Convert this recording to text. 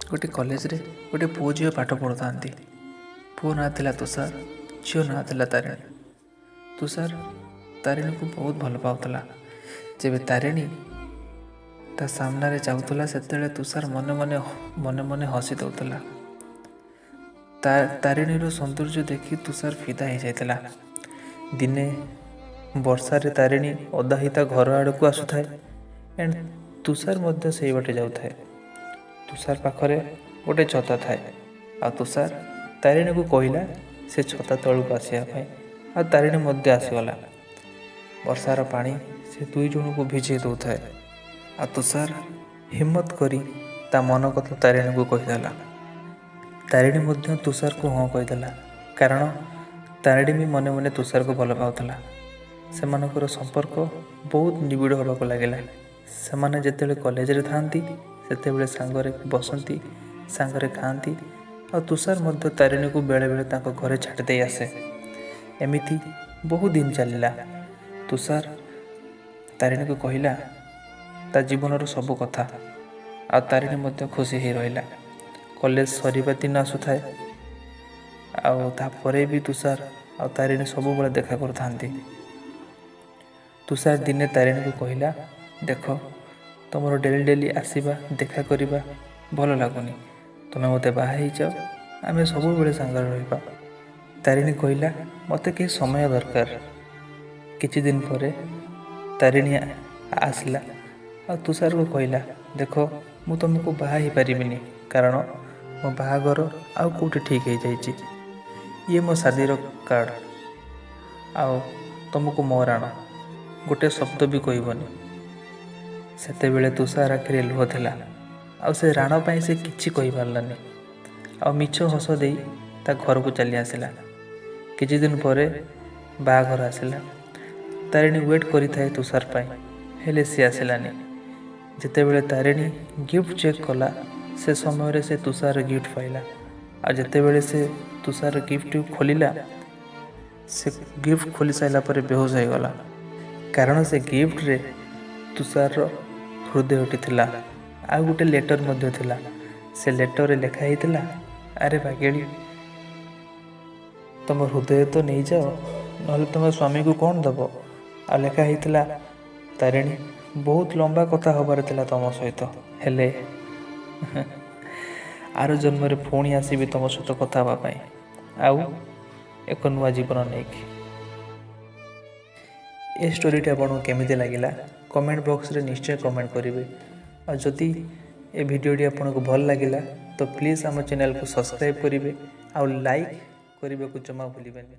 गोटे कॉलेज रे गोटे पुओ झील पाठ पढ़ुता। पुओ ना थिला तुषार, झील ना थिला तारिणी। तुषार तारिणी को बहुत भल पाउतला। जेबे तारिणी ता सामने जाऊला सेतेले तुषार मने मने मने मने हसी दउतला। तारिणी सौंदर्य देखी तुषार फिदा हो जाइतला। दिने वर्षा रे तारिणी ओदा ही ता घर आड़ को आसुथाए एंड तुषार मध्य से बाटे जाउथाए। तुषार पाखरे गोटे छता थाए आ तुषार तारिणी को कहला से छता तलू को आसवा आ तारिणी मध्य आसीगला। वर्षार पानी से दुई जन को भिजे दउथाए आ तुषार हिम्मत करी ता मन कथा तारिणी को कहीदेला। तारिणी मध्य तुषार को हाँ कहीदेला कारण तारिणी भी मने मने तुषार को भल पाउथला। सेमानकर संपर्क बहुत निबिड़ होबाक लागिला। सेमाने जेतेबेले कॉलेज रे थांती सेतेबेले सांगरे बसंती, सांगरे खाती और तुषार मध्य तारिणी को बेले बेले तांको घरे छाड़ दे आसे। एमिति बहुत दिन चलिला। तुषार तारिणी को कहला ता जीवन सब कथा आ तारिणी मध्य खुशी ही रहिला। कॉलेज सरीबा दिन आसुथाए आ तापरे भी तुषार आ तारिणी सब बेले देखा करथांती। तुषार दिने तारिणी को कहला देख तुम डेली डेली आसवा देखा करवा भल लगुनि, तुम्हें मत बाहर जाओ आम सब बेले सांगे रहा। तारिणी कहला मत कहीं समय दरकार। किछि दिन पर तारिणी आसला आ तुषार को कहला देख मु तुमको बाहा ही पारिबिनी कारण मो बाहागर आउ कौटे ठीक हो जाइए। ये मो शादीर कार्ड आउ तुमको मोर गोटे शब्द भी कहबनी। सेते बेले तुषार आखिरे लुह थिला आ से राण पाई से किछि कहि पारलानी आ मिछ हस दे ता घर को चली आसिला। किछि दिन पर बाहाघर आसिला। तारिणी वेट करि थाए तुषार पाई हेले सी आसिलानी। जेते बेले तारिणी गिफ्ट चेक कला से समय रे से तुषार गिफ्ट पाइला आ जेते बेले से तुषार गिफ्ट खोलिला से गिफ्ट खोली साइला पर बेहोश हो गला कारण से गिफ्ट रे तुषार हृदय थिला आ गोटे लेटर मध्य थिला। से लेटर रे लिखा हितला अरे भागेड़ी तुम हृदय तो नहीं जाओ नहले तुम स्वामी को कौन दब। आ लिखा हितला तारिणी बहुत लंबा कथा हबार थिला तुम सहित हेले आर जन्म रे पुणी आसीबी तुम सहित कथा हबा पई आउ एक नुआ जीवन नहीं। ये स्टोरीटा आपको केमिति लगिला कमेंट बॉक्स रे निश्चय कमेंट करेंगे। और जदि ये वीडियोटी आपको भल लगिला तो प्लीज़ आम चैनल को सब्सक्राइब करेंगे और लाइक करने को जमा भूलिबेनी।